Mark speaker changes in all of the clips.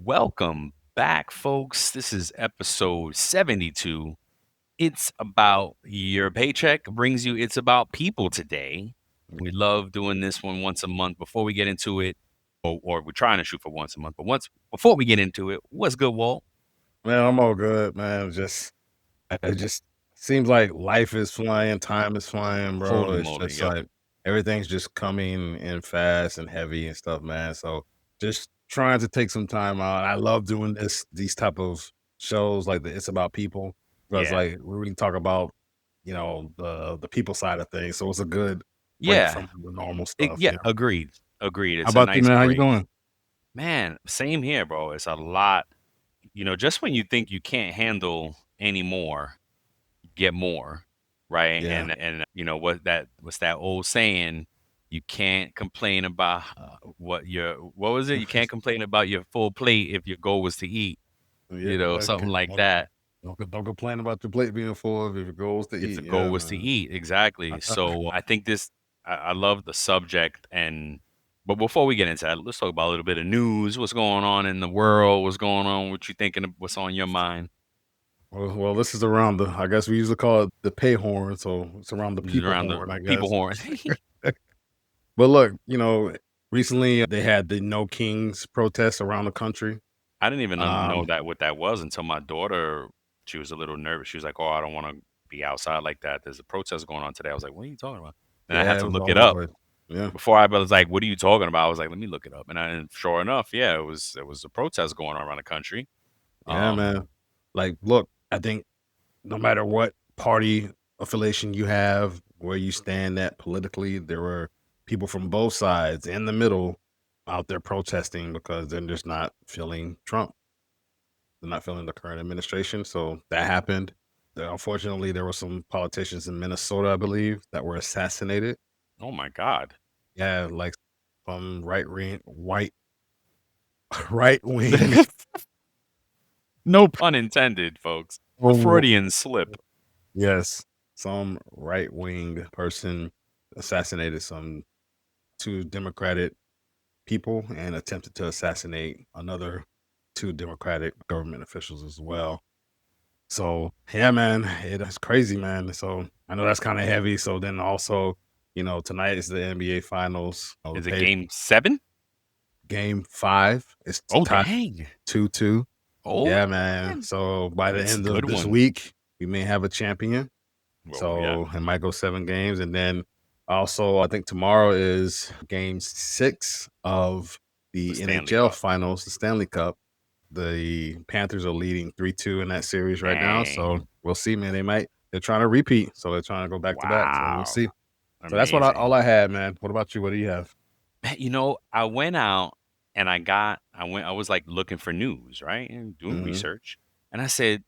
Speaker 1: Welcome back, folks. This is episode 72. It's about your paycheck brings you, it's about people today. We love doing this one once a month. Before we get into it, or we're trying to shoot for once a month, but before we get into it, what's good, Walt?
Speaker 2: Man, I'm all good, man. It just seems like life is flying, time is flying, bro.
Speaker 1: Holy
Speaker 2: It's
Speaker 1: moly.
Speaker 2: just
Speaker 1: Yep.
Speaker 2: like everything's just coming in fast and heavy and stuff, man. So just trying to take some time out. I love doing these type of shows like It's About People because
Speaker 1: Yeah.
Speaker 2: like we really talk about, the people side of things. So it's a good break
Speaker 1: Yeah.
Speaker 2: from the normal stuff,
Speaker 1: Yeah.
Speaker 2: you know.
Speaker 1: Agreed. Agreed.
Speaker 2: How
Speaker 1: It's a
Speaker 2: about you,
Speaker 1: nice
Speaker 2: man? How you
Speaker 1: break.
Speaker 2: doing?
Speaker 1: Man, same here, bro. It's a lot. Just when you think you can't handle anymore, get more, right?
Speaker 2: Yeah.
Speaker 1: And what's that old saying? You can't complain about what was it? You can't complain about your full plate if your goal was to eat,
Speaker 2: Yeah.
Speaker 1: something
Speaker 2: Okay.
Speaker 1: like that.
Speaker 2: Don't complain about your plate being full if your goal is to
Speaker 1: If the
Speaker 2: eat.
Speaker 1: goal
Speaker 2: Yeah,
Speaker 1: was to
Speaker 2: man.
Speaker 1: eat, exactly. So I think I love the subject, but before we get into that, let's talk about a little bit of news. What's going on in the world? What's going on? What you thinking? What's on your mind?
Speaker 2: Well, this is around I guess we usually call it the pay horn, so it's around the
Speaker 1: Just
Speaker 2: people
Speaker 1: around
Speaker 2: horn,
Speaker 1: the
Speaker 2: I
Speaker 1: people
Speaker 2: guess.
Speaker 1: horn.
Speaker 2: But look, recently they had the No Kings protests around the country.
Speaker 1: I didn't even know
Speaker 2: Um,
Speaker 1: that what that was until my daughter, she was a little nervous. She was like, "Oh, I don't want to be outside like that. There's a protest going on today." I was like, "What are you talking about?" And I had
Speaker 2: yeah,
Speaker 1: to
Speaker 2: it was
Speaker 1: look it
Speaker 2: all over the
Speaker 1: up
Speaker 2: place. Yeah,
Speaker 1: before I was like, "What are you talking about?" I was like, "Let me look it up." And sure enough, yeah, it was a protest going on around the country.
Speaker 2: yeah,
Speaker 1: Um,
Speaker 2: man. Like, look, I think no matter what party affiliation you have, where you stand at politically, there were people from both sides in the middle out there protesting because they're just not feeling Trump. They're not feeling the current administration. So that happened. Unfortunately, there were some politicians in Minnesota, I believe, that were assassinated.
Speaker 1: oh my God.
Speaker 2: Yeah, like some right wing.
Speaker 1: No pun intended, folks. A
Speaker 2: Oh,
Speaker 1: Freudian slip.
Speaker 2: yes, some right wing person assassinated some two Democratic people and attempted to assassinate another two Democratic government officials as well. So yeah, man, it's crazy, man. So I know that's kind of heavy. So then also, tonight is the NBA Finals.
Speaker 1: Is it game 7?
Speaker 2: Game 5 is
Speaker 1: Oh,
Speaker 2: tied
Speaker 1: dang.
Speaker 2: 2-2.
Speaker 1: Oh,
Speaker 2: Yeah, man.
Speaker 1: man.
Speaker 2: So by the
Speaker 1: That's a
Speaker 2: end of
Speaker 1: good
Speaker 2: this
Speaker 1: one.
Speaker 2: week, we may have a champion.
Speaker 1: Well, yeah.
Speaker 2: So it might go 7 games, and then also I think tomorrow is game 6 of
Speaker 1: The
Speaker 2: the
Speaker 1: Stanley
Speaker 2: NHL
Speaker 1: Cup.
Speaker 2: Finals, the Stanley Cup. The Panthers are leading 3-2 in that series right now,
Speaker 1: Dang.
Speaker 2: so we'll see, man. They're trying to repeat, so they're trying to go back to back, so we'll
Speaker 1: Wow.
Speaker 2: see. So that's all
Speaker 1: Amazing.
Speaker 2: I had, man. What about you? What do you have?
Speaker 1: I went out and I was like looking for news, right? And doing
Speaker 2: Mhm.
Speaker 1: research. And I said,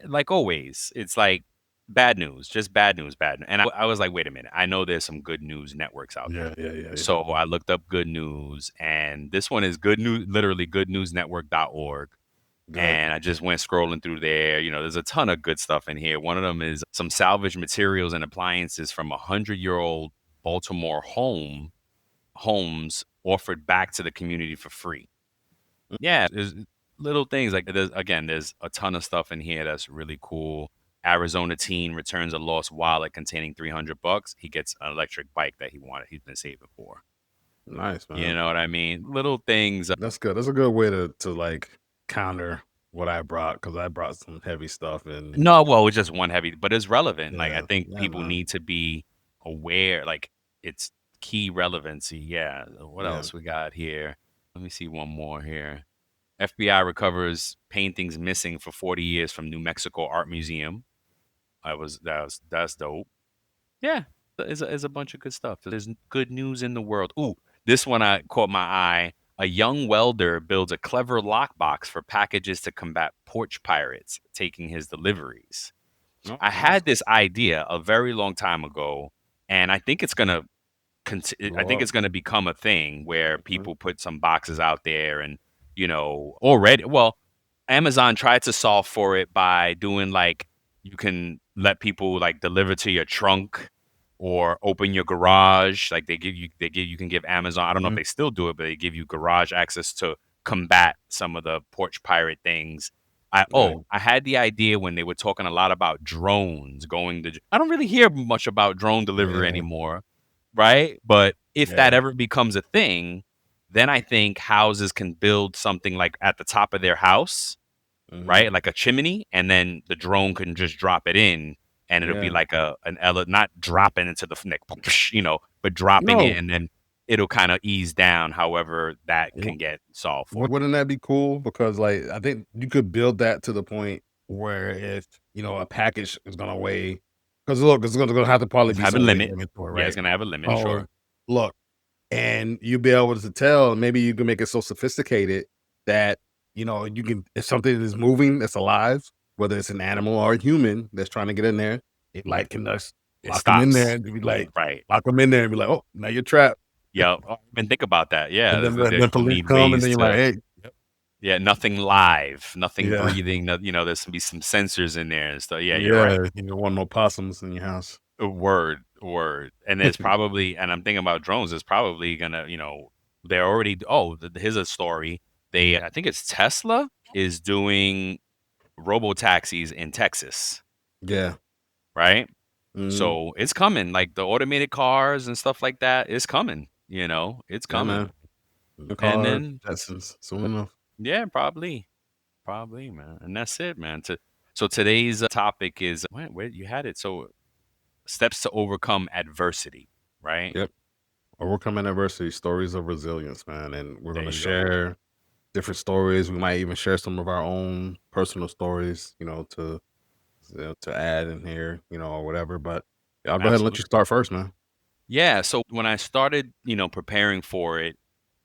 Speaker 1: like always, it's like bad news, just bad news, bad. And I was like, wait a minute. I know there's some good news networks out there.
Speaker 2: Yeah, yeah, yeah, yeah.
Speaker 1: So I looked up good news, and this one is good news, literally goodnewsnetwork.org.
Speaker 2: Good.
Speaker 1: And I just went scrolling through there. There's a ton of good stuff in here. One of them is some salvage materials and appliances from a 100-year-old Baltimore homes offered back to the community for free. Yeah, there's little things like there's a ton of stuff in here that's really cool. Arizona teen returns a lost wallet containing $300. He gets an electric bike that he's been saving for.
Speaker 2: Nice,
Speaker 1: You
Speaker 2: man.
Speaker 1: know what I mean? Little things.
Speaker 2: That's good. That's a good way to like counter what I brought because I brought some heavy stuff and
Speaker 1: No, well, it's just one heavy, but it's relevant. Like I
Speaker 2: yeah,
Speaker 1: think
Speaker 2: yeah,
Speaker 1: people
Speaker 2: man.
Speaker 1: need to be aware, like it's key relevancy. Yeah. What
Speaker 2: Yeah.
Speaker 1: else we got here? Let me see one more here. FBI recovers paintings missing for 40 years from New Mexico Art Museum. That's dope. Yeah, there's a bunch of good stuff. There's good news in the world. Ooh, this one I caught my eye. A young welder builds a clever lockbox for packages to combat porch pirates taking his deliveries.
Speaker 2: No,
Speaker 1: I
Speaker 2: nice.
Speaker 1: had this idea a very long time ago, and I
Speaker 2: Blow
Speaker 1: think
Speaker 2: up.
Speaker 1: it's gonna become a thing where
Speaker 2: Mhm.
Speaker 1: people put some boxes out there, and already. Well, Amazon tried to solve for it by doing like you can let people like deliver to your trunk or open your garage. Like you can give Amazon. I don't know if
Speaker 2: Mhm.
Speaker 1: they still do it, but they give you garage access to combat some of the porch pirate things.
Speaker 2: Yeah.
Speaker 1: I had the idea when they were talking a lot about drones going to. I don't really hear much about drone delivery
Speaker 2: Yeah.
Speaker 1: anymore, right? But if that
Speaker 2: Yeah.
Speaker 1: ever becomes a thing, then I think houses can build something like at the top of their house,
Speaker 2: Mhm.
Speaker 1: right? Like a chimney, and then the drone can just drop it in, and it'll be
Speaker 2: Yeah.
Speaker 1: like not dropping into the neck, but dropping it,
Speaker 2: No.
Speaker 1: and then it'll kind of ease down. However, that
Speaker 2: W
Speaker 1: can get solved for.
Speaker 2: wouldn't that be cool? Because, like, I think you could build that to the point where if, a package is gonna weigh, because look, it's gonna have to probably
Speaker 1: It's
Speaker 2: be
Speaker 1: have a
Speaker 2: some weight
Speaker 1: limit.
Speaker 2: inventory,
Speaker 1: Yeah, it's
Speaker 2: right?
Speaker 1: gonna have a limit. Sure.
Speaker 2: Or look, and you'll be able to tell, maybe you can make it so sophisticated that, you can, if something is moving that's alive, whether it's an animal or a human that's trying to get in there, it, like, can just
Speaker 1: It
Speaker 2: lock them in there
Speaker 1: stops.
Speaker 2: and be like,
Speaker 1: Right.
Speaker 2: lock them in there and be like, "Oh, now you're trapped."
Speaker 1: Yeah. Oh, I didn't think about that. Yeah.
Speaker 2: And then
Speaker 1: They
Speaker 2: then police
Speaker 1: need
Speaker 2: come, and
Speaker 1: ways
Speaker 2: then you're like,
Speaker 1: to.
Speaker 2: "Hey." Yep.
Speaker 1: Yeah, nothing live, nothing
Speaker 2: Yeah.
Speaker 1: breathing. There's gonna be some sensors in there and stuff. Yeah, you're right.
Speaker 2: Yeah, you don't want no possums in your house.
Speaker 1: Word, word. And there's probably, and I'm thinking about drones. There's probably gonna, they're already. Oh, here's a story. I think it's Tesla is doing robo taxis in Texas,
Speaker 2: Yeah.
Speaker 1: right?
Speaker 2: Mhm.
Speaker 1: So it's coming. Like the automated cars and stuff like that is coming. It's
Speaker 2: Yeah,
Speaker 1: coming.
Speaker 2: man. The
Speaker 1: And
Speaker 2: car,
Speaker 1: then,
Speaker 2: Jetsons, soon enough.
Speaker 1: yeah, probably, man. And that's it, man. So today's topic is where you had it. So steps to overcome adversity, right?
Speaker 2: Yep. Overcome adversity, stories of resilience, man, and we're
Speaker 1: There
Speaker 2: gonna
Speaker 1: you go.
Speaker 2: share different stories. We might even share some of our own personal stories, to add in here, or whatever, but yeah, I'll go ahead and let you
Speaker 1: Absolutely.
Speaker 2: start first, man.
Speaker 1: Yeah. So when I started, preparing for it,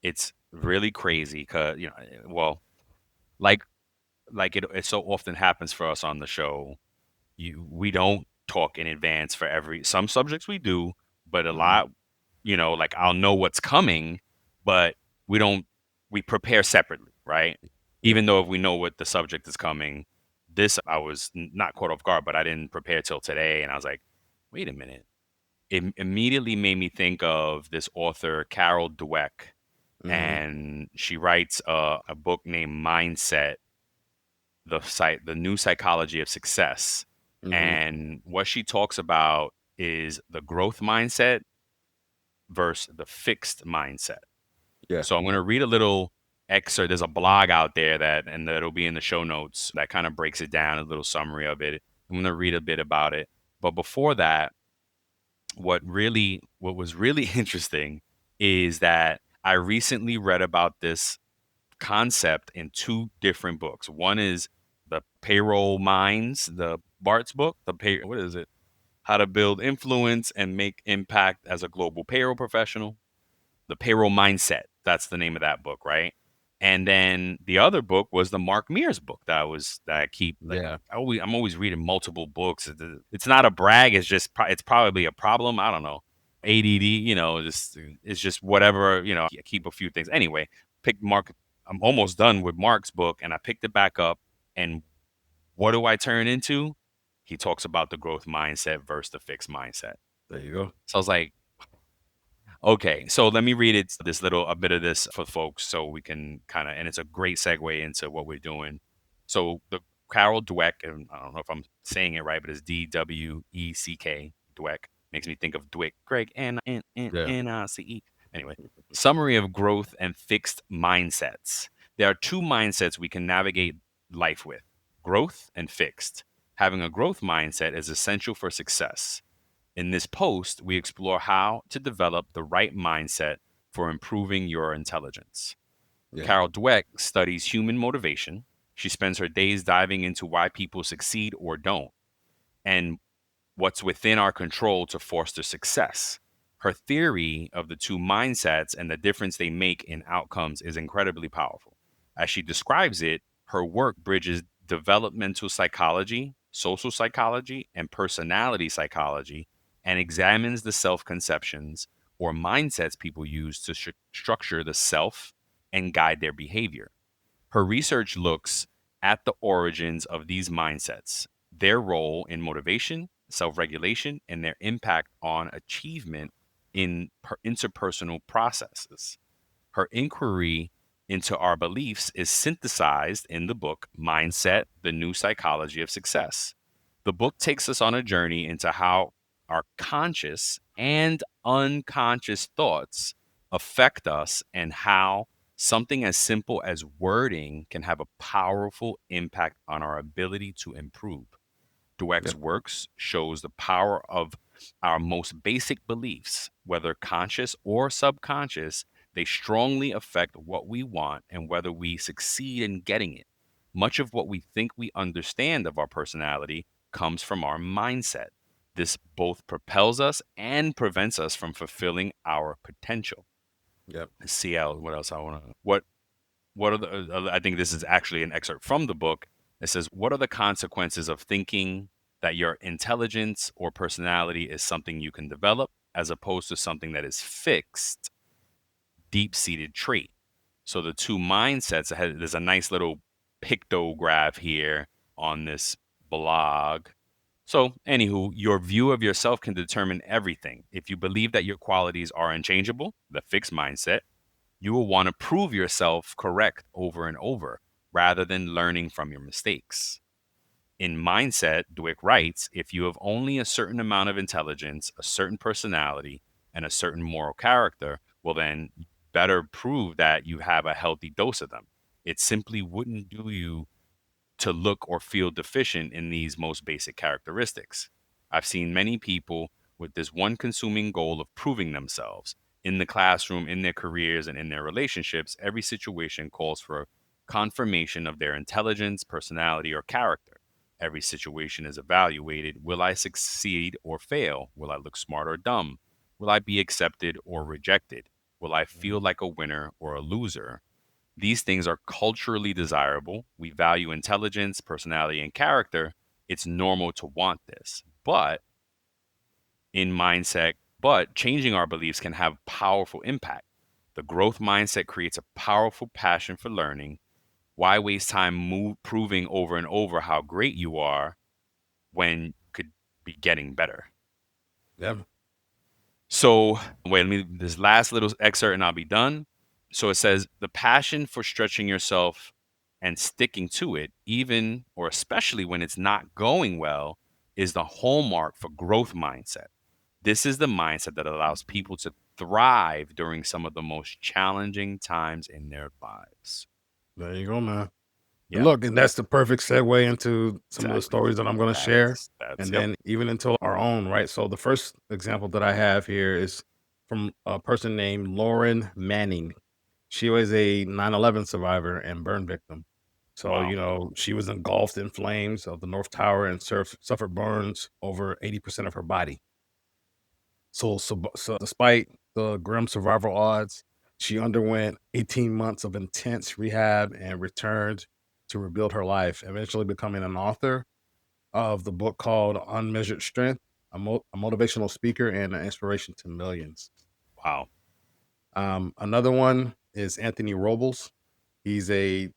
Speaker 1: it's really crazy because, well, like it so often happens for us on the show. We don't talk in advance for some subjects we do, but a
Speaker 2: Mhm.
Speaker 1: lot, like I'll know what's coming, but we don't we prepare separately, right?
Speaker 2: Yep.
Speaker 1: Even though if we know what the subject is coming, this I was not caught off guard, but I didn't prepare till today, and I was like, wait a minute. It immediately made me think of this author, Carol Dweck,
Speaker 2: Mhm.
Speaker 1: and she writes a book named Mindset, the new psychology of success.
Speaker 2: Mhm.
Speaker 1: And what she talks about is the growth mindset versus the fixed mindset.
Speaker 2: Yeah.
Speaker 1: So I'm going to read a little excerpt. There's a blog out there and that'll be in the show notes that kind of breaks it down, a little summary of it. I'm going to read a bit about it. But before that, what was really interesting is that I recently read about this concept in two different books. One is the Payroll Minds, the Bart's book, what is it? How to Build Influence and Make Impact as a Global Payroll Professional. The Payroll Mindset. That's the name of that book, right? And then the other book was the Mark Mears book that I keep like.
Speaker 2: Yeah.
Speaker 1: I'm always reading multiple books. It's not a brag. It's just it's probably a problem. I don't know. ADD, just it's just whatever. I keep a few things anyway. Pick Mark. I'm almost done with Mark's book, and I picked it back up. And what do I turn into? He talks about the growth mindset versus the fixed mindset.
Speaker 2: There you go.
Speaker 1: So I was like, okay, so let me read a bit of this for folks so we can and it's a great segue into what we're doing. So the Carol Dweck, and I don't know if I'm saying it right, but it's Dweck. Dweck makes me think of Dwick, Greg,
Speaker 2: Yeah.
Speaker 1: Nice. Anyway, summary of growth and fixed mindsets. There are two mindsets we can navigate life with: growth and fixed. Having a growth mindset is essential for success. In this post, we explore how to develop the right mindset for improving your intelligence.
Speaker 2: Yeah.
Speaker 1: Carol Dweck studies human motivation. She spends her days diving into why people succeed or don't, and what's within our control to foster success. Her theory of the two mindsets and the difference they make in outcomes is incredibly powerful. As she describes it, her work bridges developmental psychology, social psychology, and personality psychology and examines the self conceptions or mindsets people use to structure the self and guide their behavior. Her research looks at the origins of these mindsets, their role in motivation, self regulation, and their impact on achievement in interpersonal processes. Her inquiry into our beliefs is synthesized in the book Mindset: The New Psychology of Success. The book takes us on a journey into how our conscious and unconscious thoughts affect us and how something as simple as wording can have a powerful impact on our ability to improve. Dweck's
Speaker 2: Yep.
Speaker 1: works shows the power of our most basic beliefs, whether conscious or subconscious. They strongly affect what we want and whether we succeed in getting it. Much of what we think we understand of our personality comes from our mindset. This both propels us and prevents us from fulfilling our potential.
Speaker 2: Yep.
Speaker 1: CL, what else I want to what are the I think this is actually an excerpt from the book. It says, what are the consequences of thinking that your intelligence or personality is something you can develop as opposed to something that is fixed, deep-seated trait? So the two mindsets ahead, there's a nice little pictograph here on this blog. So, anywho, your view of yourself can determine everything. If you believe that your qualities are unchangeable, the fixed mindset, you will want to prove yourself correct over and over rather than learning from your mistakes. In Mindset, Dweck writes, if you have only a certain amount of intelligence, a certain personality, and a certain moral character, well, then better prove that you have a healthy dose of them. It simply wouldn't do you to look or feel deficient in these most basic characteristics. I've seen many people with this one consuming goal of proving themselves. In the classroom, in their careers, and in their relationships, every situation calls for confirmation of their intelligence, personality, or character. Every situation is evaluated. Will I succeed or fail? Will I look smart or dumb? Will I be accepted or rejected? Will I feel like a winner or a loser? These things are culturally desirable. We value intelligence, personality, and character. It's normal to want this. But changing our beliefs can have powerful impact. The growth mindset creates a powerful passion for learning. Why waste time proving over and over how great you are when you could be getting better?
Speaker 2: Yep.
Speaker 1: So, wait, let me this last little excerpt and I'll be done. So it says the passion for stretching yourself and sticking to it, even or especially when it's not going well, is the hallmark for growth mindset. This is the mindset that allows people to thrive during some of the most challenging times in their lives.
Speaker 2: There you go, man. And
Speaker 1: Yeah,
Speaker 2: look, and that's the perfect segue into some of the
Speaker 1: exactly.
Speaker 2: stories that I'm going to share,
Speaker 1: That's
Speaker 2: and
Speaker 1: yep.
Speaker 2: then even into our own, right? So the first example that I have here is from a person named Lauren Manning. She was a 9/11 survivor and burn victim. So,
Speaker 1: Wow.
Speaker 2: she was engulfed in flames of the North Tower and suffered burns over 80% of her body. So despite the grim survival odds, she underwent 18 months of intense rehab and returned to rebuild her life, eventually becoming an author of the book called Unmeasured Strength, a motivational speaker and an inspiration to millions.
Speaker 1: Wow.
Speaker 2: Another one is Anthony Robles. He's a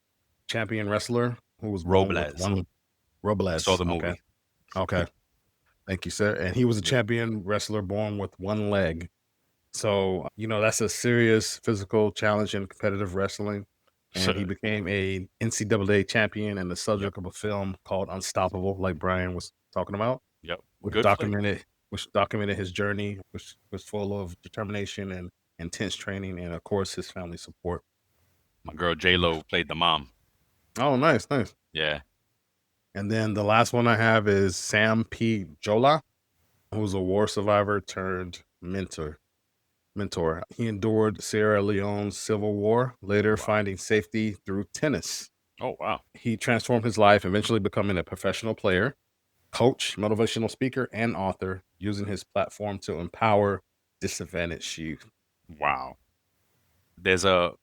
Speaker 2: champion wrestler who was born with
Speaker 1: Robles.
Speaker 2: one
Speaker 1: I saw
Speaker 2: Robles.
Speaker 1: the
Speaker 2: Okay.
Speaker 1: movie.
Speaker 2: Okay. Thank you, sir. And he was a
Speaker 1: Yep.
Speaker 2: champion wrestler born with one leg. So, that's a serious physical challenge in competitive wrestling. And he became a NCAA champion and the
Speaker 1: Yep.
Speaker 2: subject of a film called Unstoppable, like Brian was talking about,
Speaker 1: Yep.
Speaker 2: which
Speaker 1: Good flick.
Speaker 2: documented which documented his journey, which was full of determination and intense training, and of course his family support.
Speaker 1: My girl J Lo played the mom.
Speaker 2: Oh, nice, nice.
Speaker 1: Yeah.
Speaker 2: And then the last one I have is Sam P Jola, who's a war survivor turned mentor. He endured Sierra Leone's civil war, later
Speaker 1: Wow.
Speaker 2: finding safety through tennis.
Speaker 1: Oh wow.
Speaker 2: He transformed his life, eventually becoming a professional player, coach, motivational speaker, and author, using his platform to empower disadvantaged youth.
Speaker 1: Wow. I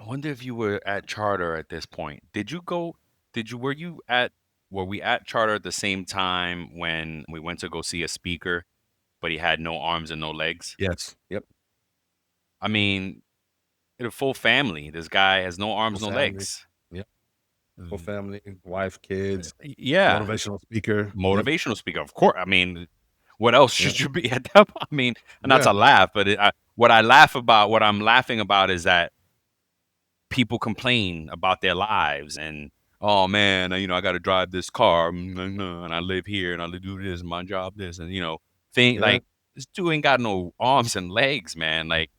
Speaker 1: wonder if you were at Charter at this point. Did you were we at Charter at the same time when we went to go see a speaker, but he had no arms and no legs?
Speaker 2: Yes. Yep.
Speaker 1: I mean, a full family. This guy has no
Speaker 2: Full
Speaker 1: arms, no
Speaker 2: family.
Speaker 1: legs.
Speaker 2: Yep. Full
Speaker 1: Mm.
Speaker 2: family, wife, kids,
Speaker 1: Yeah.
Speaker 2: motivational speaker. Yep.
Speaker 1: Motivational speaker. Of course. I mean, what else
Speaker 2: Yep.
Speaker 1: should you be at that point? I mean, not
Speaker 2: Yeah.
Speaker 1: to laugh, but what I'm laughing about is that people complain about their lives and, oh man, I got to drive this car, and I live here and I do this, and my job this, and thing
Speaker 2: Yeah.
Speaker 1: like this dude ain't got no arms and legs, man. Like,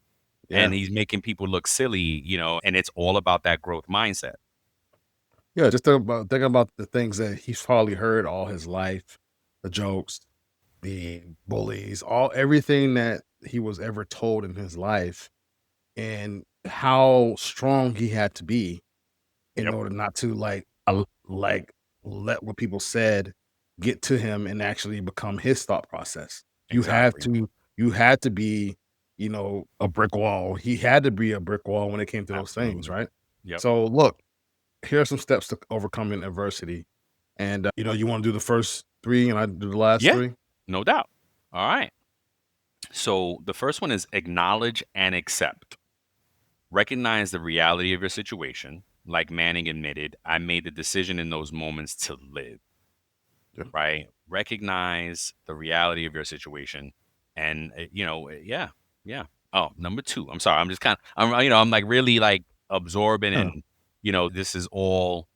Speaker 1: and
Speaker 2: Yeah.
Speaker 1: he's making people look silly, and it's all about that growth mindset.
Speaker 2: Yeah, just think about the things that he's probably heard all his life, the jokes, the bullies, all everything that he was ever told in his life, and how strong he had to be in
Speaker 1: Yep,
Speaker 2: order not to like let what people said get to him and actually become his thought process. You have
Speaker 1: exactly.
Speaker 2: to you had to be, a brick wall. He had to be a brick wall when it came to those things,
Speaker 1: Absolutely.
Speaker 2: right?
Speaker 1: Yep.
Speaker 2: So look, here are some steps to overcoming adversity. And you want to do the first three and I do the last
Speaker 1: Yeah,
Speaker 2: three?
Speaker 1: no doubt. All right. So the first one is acknowledge and accept. Recognize the reality of your situation. Like Manning admitted, I made the decision in those moments to live,
Speaker 2: Yeah.
Speaker 1: right? Recognize the reality of your situation. And, yeah, yeah. Oh, number two. I'm sorry. I'm just kind of, I'm like really like absorbing
Speaker 2: Yeah.
Speaker 1: and, this is all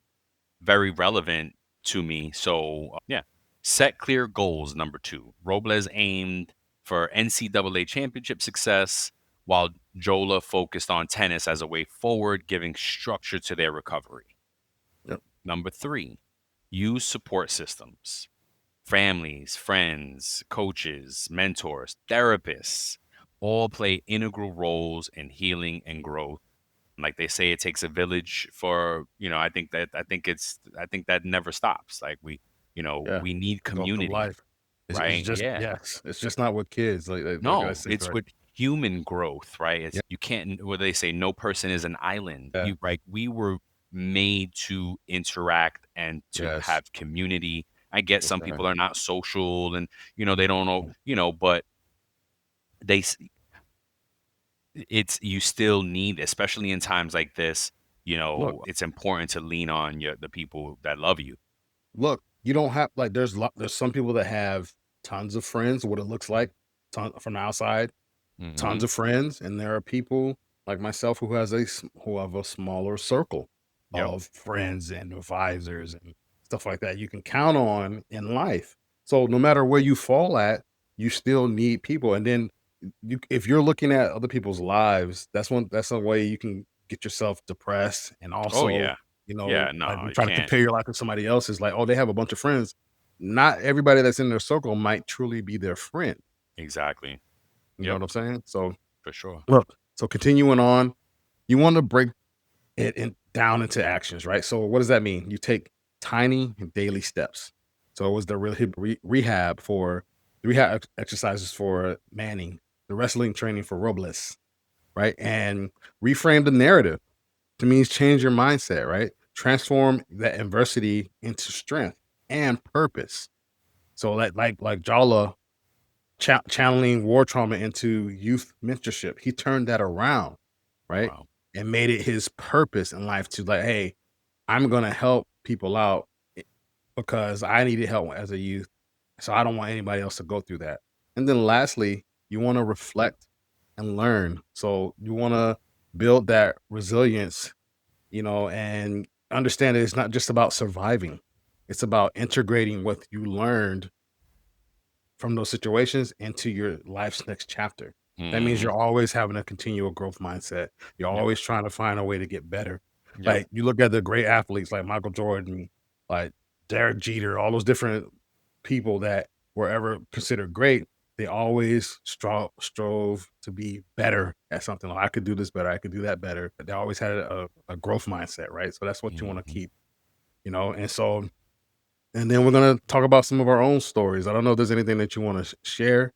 Speaker 1: very relevant to me. So, yeah, set clear goals. Number two, Robles aimed for NCAA championship success, while Jola focused on tennis as a way forward, giving structure to their recovery.
Speaker 2: Yeah.
Speaker 1: Number three, use support systems, families, friends, coaches, mentors, therapists. All play integral roles in healing and growth. Like they say, it takes a village for, I think that never stops. Like
Speaker 2: Yeah.
Speaker 1: we need
Speaker 2: To go through
Speaker 1: community,
Speaker 2: life. It's
Speaker 1: right?
Speaker 2: just
Speaker 1: Yeah.
Speaker 2: yes. It's just not with kids. Like I
Speaker 1: No,
Speaker 2: said,
Speaker 1: it's
Speaker 2: right.
Speaker 1: with human growth, right?
Speaker 2: Yeah.
Speaker 1: You can't, what they say, no person is an island.
Speaker 2: Yeah.
Speaker 1: Right? We were made to interact and to
Speaker 2: Yes.
Speaker 1: have community. I get
Speaker 2: That's
Speaker 1: some
Speaker 2: right.
Speaker 1: people are not social and, they don't know, but they, s- it's, you still need, especially in times like this,
Speaker 2: Look,
Speaker 1: it's important to lean on the people that love you.
Speaker 2: look, you don't have like there's some people that have tons of friends, what it looks like from the outside, tons
Speaker 1: Hmm.
Speaker 2: of friends, and there are people like myself who have a smaller circle
Speaker 1: Yep.
Speaker 2: of friends and advisors and stuff like that you can count on in life. So no matter where you fall at, you still need people. And then if you're looking at other people's lives, that's a way you can get yourself depressed and
Speaker 1: Oh
Speaker 2: also,
Speaker 1: yeah. Yeah.
Speaker 2: like
Speaker 1: No,
Speaker 2: you
Speaker 1: you
Speaker 2: try to
Speaker 1: can't.
Speaker 2: compare your life to somebody else's, like, oh, they have a bunch of friends. Not everybody that's in their circle might truly be their friend.
Speaker 1: Exactly.
Speaker 2: You know
Speaker 1: Yep.
Speaker 2: what I'm saying? So
Speaker 1: For sure.
Speaker 2: look, so continuing on, you want to break down into actions, right? So what does that mean? You take tiny daily steps. So it was the rehab exercises for Manning, the wrestling training for Robles, right? And reframe the narrative to means change your mindset, right? Transform that adversity into strength and purpose. So like Jala channeling war trauma into youth mentorship, he turned that around, right?
Speaker 1: Wow.
Speaker 2: And made it his purpose in life to like, hey, I'm gonna help people out because I needed help as a youth. So I don't want anybody else to go through that. And then lastly, you want to reflect and learn. So you want to build that resilience, and understand that it's not just about surviving. It's about integrating what you learned from those situations into your life's next chapter. That means
Speaker 1: Hmm.
Speaker 2: you're always having a continual growth mindset. You're
Speaker 1: Yep.
Speaker 2: always trying to find a way to get better.
Speaker 1: Yep.
Speaker 2: Like you look at the great athletes like Michael Jordan, like Derek Jeter, all those different people that were ever considered great. They always strove to be better at something. Like I could do this better. I could do that better. They always had a growth mindset, right? So that's what you want to
Speaker 1: Hmm.
Speaker 2: keep, And so and then we're gonna talk about some of our own stories. I don't know if there's anything that you wanna share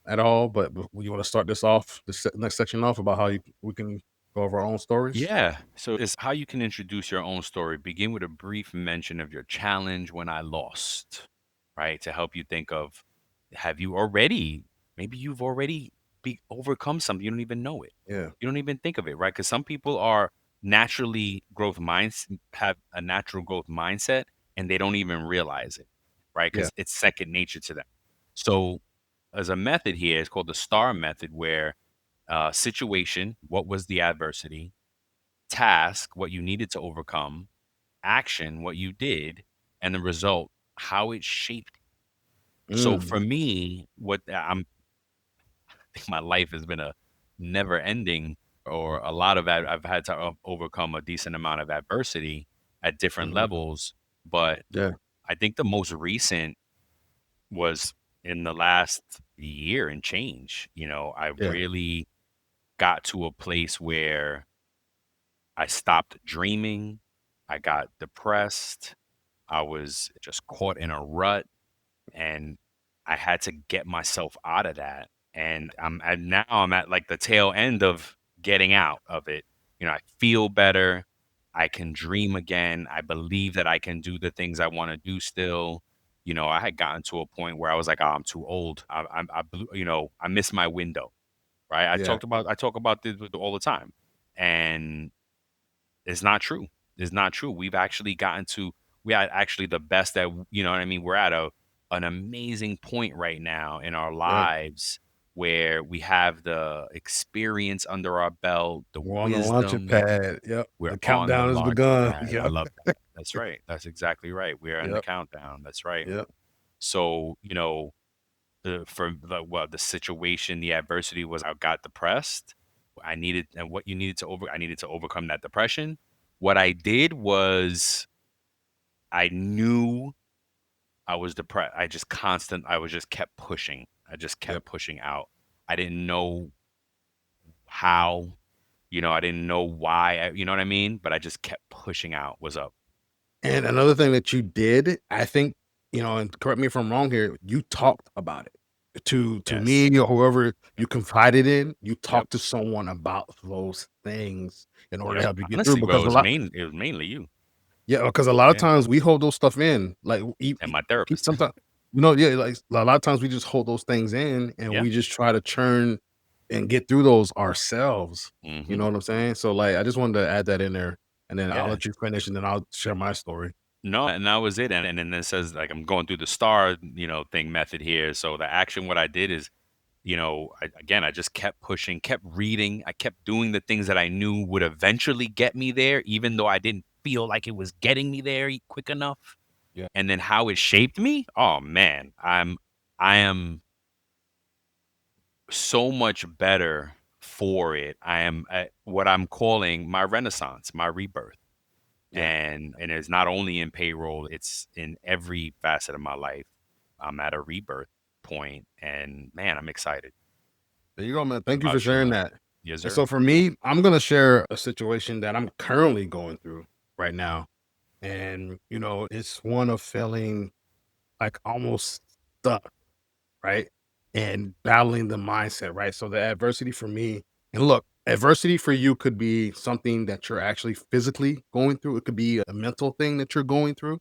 Speaker 2: at all, but you wanna start this off, next section off about how we can go over our own stories?
Speaker 1: Yeah. So it's how you can introduce your own story. Begin with a brief mention of your challenge when I lost, right? To help you think of, have you already, maybe you've already overcome something. You don't even know it.
Speaker 2: Yeah,
Speaker 1: You don't even think of it, right? Because some people are naturally growth minds, have a natural growth mindset and they don't even realize it, right?
Speaker 2: yeah,
Speaker 1: Because it's second nature to them. So as a method here, it's called the STAR method, where situation, what was the adversity? task, what you needed to overcome, action, what you did, and the result, how it shaped. So
Speaker 2: Mm,
Speaker 1: for me, what my life has been a never ending or a lot of I've had to overcome a decent amount of adversity at different
Speaker 2: mhm.
Speaker 1: levels, but
Speaker 2: Yeah,
Speaker 1: I think the most recent was in the last year and change. I
Speaker 2: yeah,
Speaker 1: really got to a place where I stopped dreaming. I got depressed. I was just caught in a rut and I had to get myself out of that. And now I'm at like the tail end of getting out of it. I feel better. I can dream again. I believe that I can do the things I want to do still. I had gotten to a point where I was like, oh, I'm too old. I missed my window. Right.
Speaker 2: yeah,
Speaker 1: I talk about this all the time. And it's not true. It's not true. We are actually the best at, you know what I mean? We're at an amazing point right now in our
Speaker 2: yeah.
Speaker 1: lives where we have the experience under our belt, the
Speaker 2: We're on the launching
Speaker 1: wisdom.
Speaker 2: pad. Yep.
Speaker 1: We're
Speaker 2: The
Speaker 1: on the
Speaker 2: countdown has
Speaker 1: launching
Speaker 2: begun.
Speaker 1: pad. I
Speaker 2: Yep.
Speaker 1: love that. That's right. That's exactly right. We're in the
Speaker 2: Yep.
Speaker 1: countdown. That's right.
Speaker 2: Yep.
Speaker 1: So, the situation, the adversity was I got depressed. I needed to overcome that depression. What I did was I knew I was depressed. I was just kept pushing. I just
Speaker 2: Yep.
Speaker 1: kept pushing out. I didn't know how, I didn't know why, you know what I mean? But I just kept pushing out. What's up?
Speaker 2: And another thing that you did, I think, and correct me if I'm wrong here, you talked about it to
Speaker 1: Yes.
Speaker 2: me or whoever
Speaker 1: Yep.
Speaker 2: you confided in. You
Speaker 1: Yep.
Speaker 2: talked to someone about those things in order to
Speaker 1: Yep.
Speaker 2: help you get through
Speaker 1: Honestly, well,
Speaker 2: because a lot,
Speaker 1: it was mainly you.
Speaker 2: yeah, because a lot of
Speaker 1: Yeah.
Speaker 2: times we hold those stuff in, like
Speaker 1: And my therapist.
Speaker 2: sometimes, yeah, like a lot of times we just hold those things in and
Speaker 1: Yeah.
Speaker 2: we just try to churn and get through those ourselves. You know
Speaker 1: Hmm.
Speaker 2: what I'm saying? So like, I just wanted to add that in there, and then I'll
Speaker 1: Yeah.
Speaker 2: let you finish, and then I'll share my story.
Speaker 1: No, and that was it. And then it says like I'm going through the star, thing method here. So the action, what I did is, I just kept pushing, kept reading. I kept doing the things that I knew would eventually get me there, even though I didn't feel like it was getting me there quick enough.
Speaker 2: Yeah.
Speaker 1: And then how it shaped me. Oh man, I am so much better for it. I am at what I'm calling my renaissance, my rebirth.
Speaker 2: Yeah.
Speaker 1: And it's not only in payroll, it's in every facet of my life. I'm at a rebirth point and man, I'm excited.
Speaker 2: There you go, man.
Speaker 1: What
Speaker 2: Thank you for
Speaker 1: about you,
Speaker 2: sharing
Speaker 1: man?
Speaker 2: that.
Speaker 1: Yes,
Speaker 2: And
Speaker 1: sir.
Speaker 2: so for me, I'm gonna share a situation that I'm currently going through right now. And it's one of feeling like almost stuck, right? And battling the mindset, right? So the adversity for me, and look, adversity for you could be something that you're actually physically going through. It could be a mental thing that you're going through.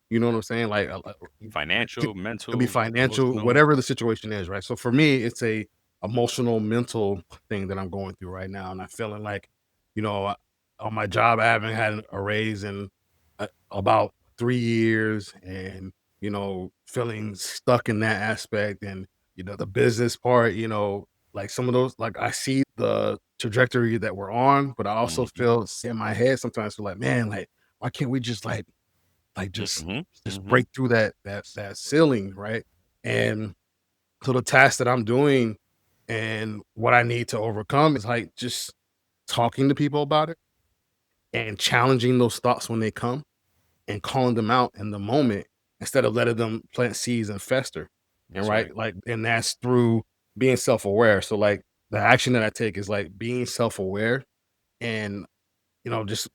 Speaker 2: You know what I'm saying? Like, like
Speaker 1: Financial,
Speaker 2: could be
Speaker 1: mental,
Speaker 2: financial,
Speaker 1: emotional.
Speaker 2: whatever the situation is, right? So for me, it's a emotional, mental thing that I'm going through right now, and I'm feeling like, you know, uh, on my job, I haven't had a raise in about 3 years, and feeling stuck in that aspect, and the business part, like some of those, like I see the trajectory that we're on, but I also
Speaker 1: Mhm.
Speaker 2: feel in my head sometimes feel like, man, like why can't we just just
Speaker 1: Mhm.
Speaker 2: just
Speaker 1: Mhm.
Speaker 2: break through that ceiling, right? And so the task that I'm doing and what I need to overcome is like just talking to people about it and challenging those thoughts when they come and calling them out in the moment instead of letting them plant seeds and fester. And
Speaker 1: That's right.
Speaker 2: right, like, and that's through being self-aware. So like the action that I take is like being self-aware and just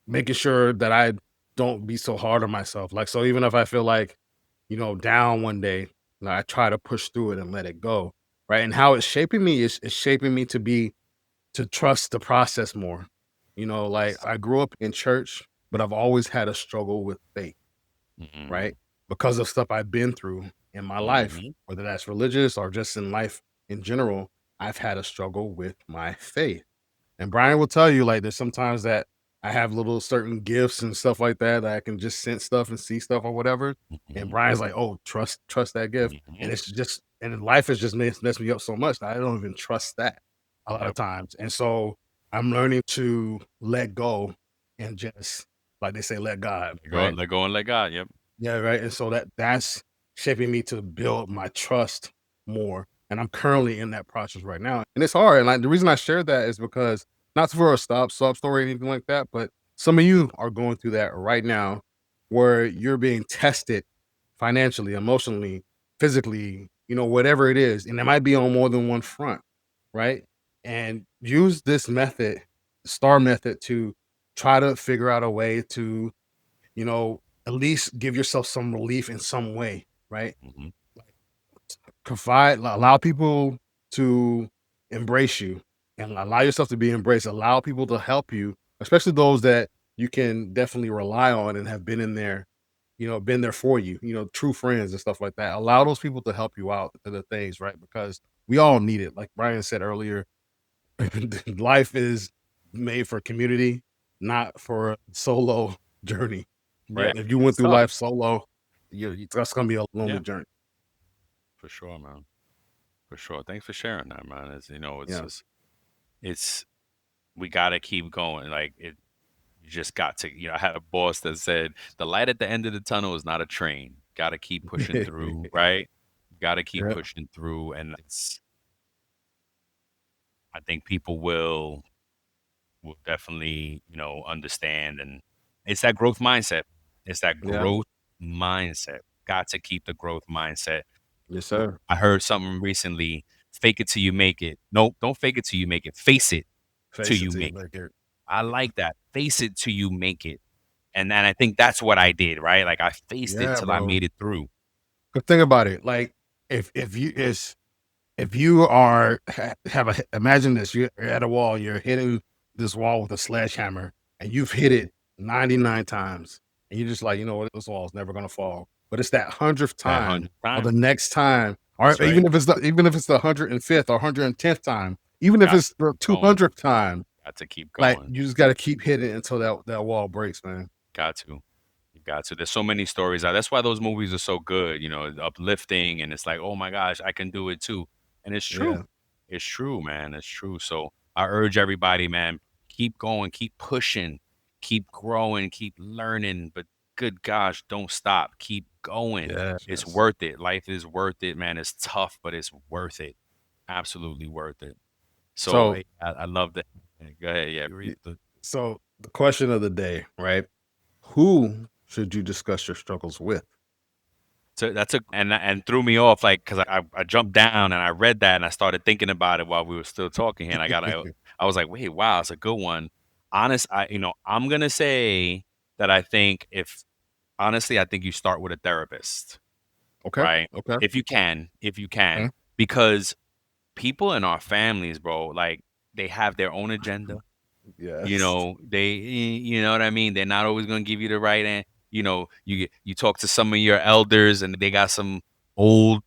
Speaker 2: making sure that I don't be so hard on myself. Like, so even if I feel like, down one day, I try to push through it and let it go. Right. And how it's shaping me is shaping me to trust the process more. Like
Speaker 1: Yes.
Speaker 2: I grew up in church, but I've always had a struggle with faith, right?
Speaker 1: Mhm.
Speaker 2: Because of stuff I've been through in my life,
Speaker 1: Mhm.
Speaker 2: whether that's religious or just in life in general, I've had a struggle with my faith. And Brian will tell you, like, there's sometimes that I have little certain gifts and stuff like that, that I can just sense stuff and see stuff or whatever. And
Speaker 1: Mhm.
Speaker 2: Brian's like, "Oh, trust that gift." And
Speaker 1: Mhm.
Speaker 2: it's just, and life has just messed me up so much that I don't even trust that a lot of
Speaker 1: Yep.
Speaker 2: times. And so I'm learning to let go and just, like they say, let God, right?
Speaker 1: Let go and let God. Yep.
Speaker 2: Yeah, right. And so that's shaping me to build my trust more. And I'm currently in that process right now. And it's hard. And like the reason I shared that is because not for a sub story or anything like that, but some of you are going through that right now where you're being tested financially, emotionally, physically, whatever it is. And it might be on more than one front, right? And use this method, STAR method, to try to figure out a way to at least give yourself some relief in some way, right?
Speaker 1: Hmm.
Speaker 2: Allow people to embrace you and allow yourself to be embraced. Allow people to help you, especially those that you can definitely rely on and have been in there, been there for you, true friends and stuff like that. Allow those people to help you out to the things, right? Because we all need it. Like Brian said earlier, life is made for community, not for a solo journey,
Speaker 1: Yeah.
Speaker 2: right? If you went
Speaker 1: It's
Speaker 2: through
Speaker 1: tough.
Speaker 2: life solo, that's gonna be a lonely
Speaker 1: Yeah.
Speaker 2: journey.
Speaker 1: For sure, man. For sure. Thanks for sharing that, man. It's
Speaker 2: Yeah.
Speaker 1: just, it's, we got to keep going. Like, you just got to, I had a boss that said, the light at the end of the tunnel is not a train. Got to keep pushing through, right? Got to keep
Speaker 2: Yeah.
Speaker 1: pushing through. And I think people will definitely, understand. And it's that growth mindset. It's that
Speaker 2: Yeah.
Speaker 1: growth mindset. Got to keep the growth mindset.
Speaker 2: Yes, sir.
Speaker 1: I heard something recently, fake it till you make it. Nope, don't fake it till you make it. Face it till
Speaker 2: Face it
Speaker 1: you
Speaker 2: to you,
Speaker 1: make it.
Speaker 2: make it.
Speaker 1: I like that. Face it till you make it. And then I think that's what I did, right? Like I faced it
Speaker 2: Yeah,
Speaker 1: till I
Speaker 2: bro.
Speaker 1: made it through.
Speaker 2: 'Cause think about it. Like if you are have a imagine this, you're at a wall, you're hitting this wall with a sledgehammer, and you've hit it 99 times, and you're just like, you know what, this wall is never gonna fall. But it's that 100th
Speaker 1: That
Speaker 2: time
Speaker 1: 100th
Speaker 2: or the
Speaker 1: time.
Speaker 2: next time, or
Speaker 1: That's right.
Speaker 2: even if it's the 105th or 110th time, even if
Speaker 1: Got
Speaker 2: it's
Speaker 1: to
Speaker 2: the
Speaker 1: keep going.
Speaker 2: 200th time,
Speaker 1: Got to keep
Speaker 2: like
Speaker 1: going.
Speaker 2: you just got to keep hitting it until that wall breaks, man.
Speaker 1: Got to. You got to. There's so many stories out. That's why those movies are so good, uplifting, and it's like, oh my gosh, I can do it too. And it's true.
Speaker 2: Yeah,
Speaker 1: It's true, man. It's true. So I urge everybody, man, keep going, keep pushing, keep growing, keep learning. But good gosh, don't stop. Keep going. It's
Speaker 2: yes.
Speaker 1: worth it. Life is worth it, man. It's tough, but it's worth it. Absolutely worth it. So
Speaker 2: So,
Speaker 1: I love that. Go ahead. Yeah.
Speaker 2: y- so the question of the day, right? Who should you discuss your struggles with?
Speaker 1: So that's a and threw me off like because I jumped down and I read that and I started thinking about it while we were still talking here and I was like, wait, wow, it's a good one. I'm gonna say that I think if honestly, I think you start with a therapist,
Speaker 2: Okay,
Speaker 1: right?
Speaker 2: okay.
Speaker 1: If you can,
Speaker 2: Okay.
Speaker 1: because people in our families, bro, like they have their own agenda.
Speaker 2: Yes.
Speaker 1: You know what I mean? They're not always gonna give you the right answer. You talk to some of your elders and they got some old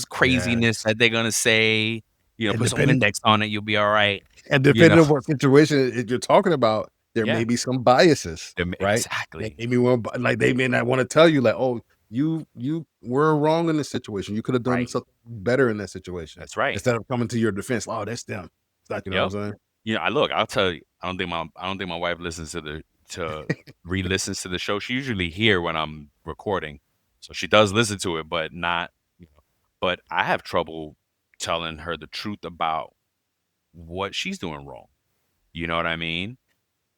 Speaker 1: craziness
Speaker 2: Yes.
Speaker 1: that they're gonna say.
Speaker 2: And
Speaker 1: Put some
Speaker 2: depending
Speaker 1: Windex on it, you'll be all right.
Speaker 2: and
Speaker 1: You know,
Speaker 2: depending on what situation you're talking about, there
Speaker 1: yeah,
Speaker 2: may be some biases, right? That
Speaker 1: exactly,
Speaker 2: maybe like they may not want to tell you, like, oh, you were wrong in this situation. You could have done
Speaker 1: right.
Speaker 2: something better in that situation
Speaker 1: That's right.
Speaker 2: instead of coming to your defense. Oh, that's them. It's like, you know
Speaker 1: Yep.
Speaker 2: what I'm
Speaker 1: I'll tell you. I don't think my wife listens to re-listens to the show. She usually hear when I'm recording, so she does listen to it, but not. But I have trouble telling her the truth about what she's doing wrong. You know what I mean?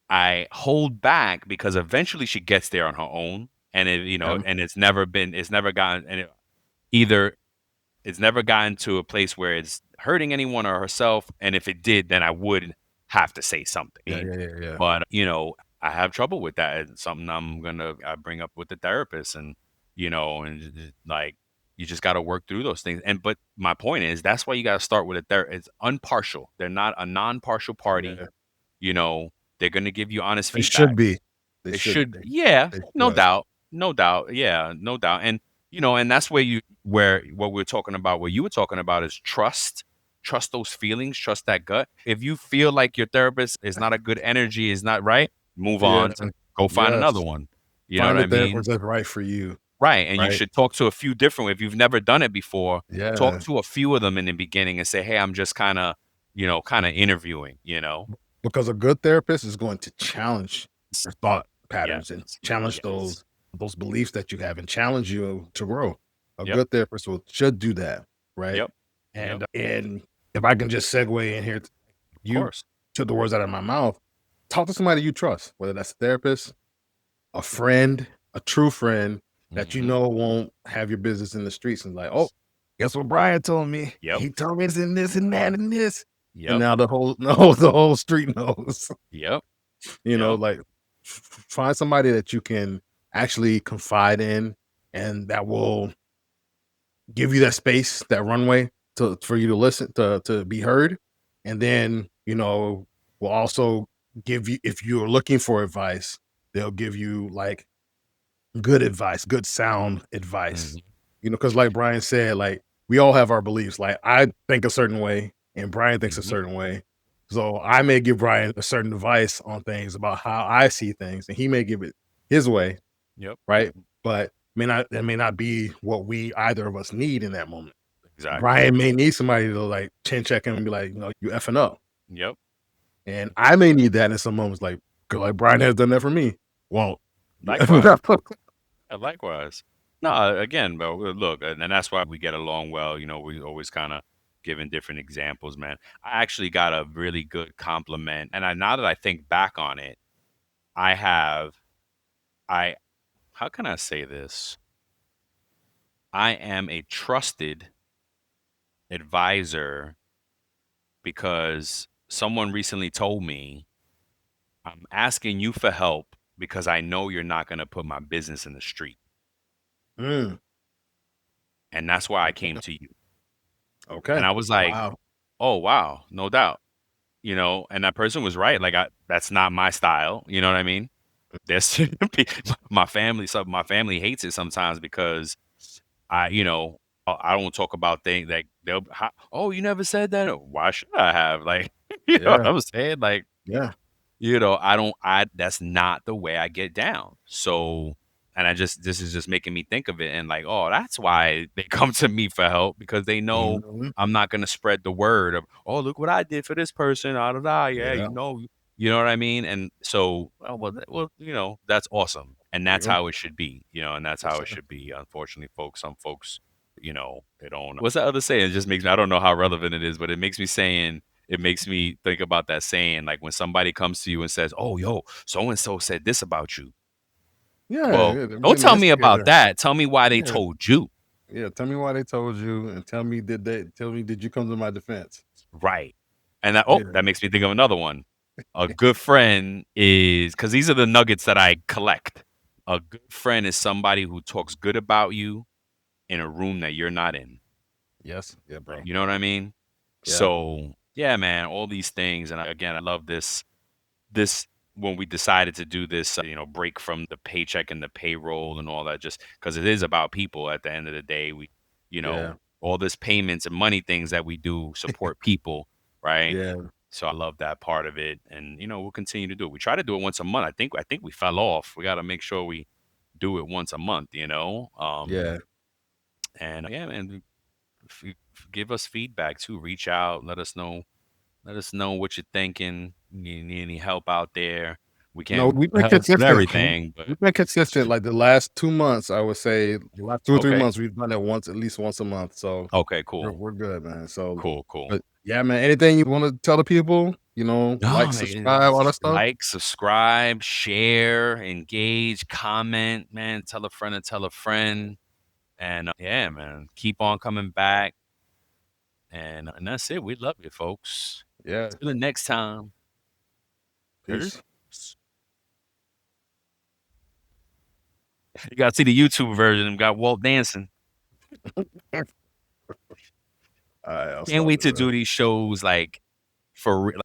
Speaker 1: I hold back because eventually she gets there on her own, and
Speaker 2: saying?
Speaker 1: and it's never gotten, either it's never gotten to a place where it's hurting anyone or herself. And if it did, then I would have to say
Speaker 2: Yeah,
Speaker 1: something.
Speaker 2: yeah, yeah, yeah.
Speaker 1: But I have trouble with that. It's something I bring up with the therapist, and like you just got to work through those things. And but my point is that's why you got to start with a therapist. It's unpartial. They're not a non-partial party.
Speaker 2: Yeah.
Speaker 1: You know, they're gonna give you honest
Speaker 2: They should
Speaker 1: feedback.
Speaker 2: be. They
Speaker 1: They
Speaker 2: should.
Speaker 1: should, yeah,
Speaker 2: They
Speaker 1: no
Speaker 2: should.
Speaker 1: doubt, no doubt, yeah, no doubt, and and that's where what we're talking about, what you were talking about is trust those feelings, trust that gut. If you feel like your therapist is not a good energy, is not right, move
Speaker 2: Yeah.
Speaker 1: on, go find another
Speaker 2: Yes.
Speaker 1: one. You know what
Speaker 2: Find a
Speaker 1: I mean?
Speaker 2: therapist that's right for you.
Speaker 1: Right, and you
Speaker 2: Right.
Speaker 1: should talk to a few different. If you've never done it before, talk
Speaker 2: Yeah.
Speaker 1: to a few of them in the beginning and say, "Hey, I'm just kind of interviewing."
Speaker 2: because a good therapist is going to challenge your thought
Speaker 1: Yes.
Speaker 2: patterns and challenge
Speaker 1: Yes.
Speaker 2: those beliefs that you have and challenge you to grow. A
Speaker 1: Yep.
Speaker 2: good therapist should do that, right?
Speaker 1: Yep. Yep.
Speaker 2: And if I can just segue in here,
Speaker 1: Of
Speaker 2: you
Speaker 1: course.
Speaker 2: took the words out of my mouth. Talk to somebody you trust, whether that's a therapist, a friend, a true friend that you
Speaker 1: Mhm.
Speaker 2: know won't have your business in the streets and like, oh, guess what Brian told me?
Speaker 1: Yep.
Speaker 2: He told me it's in this and that and this. And
Speaker 1: Yep.
Speaker 2: now the whole no, the whole street knows.
Speaker 1: Yep.
Speaker 2: You know,
Speaker 1: Yep.
Speaker 2: like find somebody that you can actually confide in and that will give you that space, that runway to for you to listen to be heard. And then, will also give you if you're looking for advice, they'll give you like good advice, good sound advice.
Speaker 1: Mhm.
Speaker 2: Because like Brian said, like we all have our beliefs. Like I think a certain way and Brian thinks a
Speaker 1: Mhm.
Speaker 2: certain way. So I may give Brian a certain advice on things about how I see things, and he may give it his way,
Speaker 1: Yep.
Speaker 2: right? But may not be what we either of us need in that moment.
Speaker 1: Exactly.
Speaker 2: Brian may need somebody to like chin check him and be like, you effing up.
Speaker 1: Yep.
Speaker 2: And I may need that in some moments, like, 'cause like Brian has done that for me. Well, you
Speaker 1: Likewise. Likewise. No, again, bro, look, and that's why we get along well. We always kind of giving different examples, man. I actually got a really good compliment, and now that I think back on it, I have, I, how can I say this? I am a trusted advisor because someone recently told me, I'm asking you for help because I know you're not going to put my business in the street.
Speaker 2: Mm,
Speaker 1: And that's why I came
Speaker 2: okay.
Speaker 1: to you. And
Speaker 2: Okay.
Speaker 1: I was like,
Speaker 2: Wow.
Speaker 1: oh, wow, no doubt. And that person was right. Like, that's not my style. You know what I mean? There's my family hates it sometimes because I don't talk about things like oh, you never said that. Why should I have? Like, you know what
Speaker 2: Yeah.
Speaker 1: I'm saying? Like,
Speaker 2: Yeah.
Speaker 1: I don't that's not the way I get down. So, and this is just making me think of it and like, oh, that's why they come to me for help because they know
Speaker 2: Mhm.
Speaker 1: I'm not going to spread the word of, oh, look what I did for this person. Da, da, da. Yeah,
Speaker 2: Yeah.
Speaker 1: you know what I mean? And so, that's awesome. And that's
Speaker 2: Yep.
Speaker 1: how it should be, and that's
Speaker 2: Yes,
Speaker 1: how it
Speaker 2: sir.
Speaker 1: should be. Unfortunately, some folks, they don't. What's that other saying? It just makes me, I don't know how relevant it is, but it makes me think about that saying, like when somebody comes to you and says, "Oh, yo, so and so said this about you."
Speaker 2: Yeah,
Speaker 1: Well,
Speaker 2: yeah, they're
Speaker 1: don't
Speaker 2: getting the
Speaker 1: tell me about
Speaker 2: instigator.
Speaker 1: that. Tell me why they
Speaker 2: Yeah.
Speaker 1: told you.
Speaker 2: Yeah. Tell me why they told you and tell me, did you come to my defense?
Speaker 1: Right. And
Speaker 2: Yeah.
Speaker 1: that makes me think of another one. A good friend is, because these are the nuggets that I collect. A good friend is somebody who talks good about you in a room that you're not in.
Speaker 2: Yes. Yeah, bro.
Speaker 1: You know what I mean?
Speaker 2: Yeah.
Speaker 1: So yeah, man, all these things. And again, I love this when we decided to do this, break from the paycheck and the payroll and all that, just because it is about people at the end of the day.
Speaker 2: Yeah.
Speaker 1: All this payments and money things that we do support people, right?
Speaker 2: Yeah.
Speaker 1: So I love that part of it, and we'll continue to do it. We try to do it once a month. I think we fell off. We got to make sure we do it once a month.
Speaker 2: Yeah.
Speaker 1: And yeah, man, give us feedback too. Reach out, let us know what you're thinking. You need any help out there? We
Speaker 2: No,
Speaker 1: can't
Speaker 2: we've been
Speaker 1: help with
Speaker 2: consistent.
Speaker 1: everything, but
Speaker 2: We've been consistent. Like the last 2 months, I would say the last 2 or 3
Speaker 1: okay.
Speaker 2: months, we've done it once, at least once a month. So
Speaker 1: Okay,
Speaker 2: we're,
Speaker 1: cool.
Speaker 2: we're good, man. So,
Speaker 1: Cool, cool.
Speaker 2: but yeah, man, anything you want to tell the people,
Speaker 1: No,
Speaker 2: like,
Speaker 1: man,
Speaker 2: subscribe, all that stuff?
Speaker 1: like, subscribe, share, engage, comment, man. Tell a friend to tell a friend, and yeah, man, keep on coming back, and that's it. We love you, folks.
Speaker 2: Yeah.
Speaker 1: Till the next time.
Speaker 2: Peace.
Speaker 1: Peace. You gotta see the YouTube version. We got Walt dancing.
Speaker 2: All right, I'll
Speaker 1: Can't
Speaker 2: stop
Speaker 1: wait
Speaker 2: it,
Speaker 1: to
Speaker 2: man.
Speaker 1: do these shows like for real.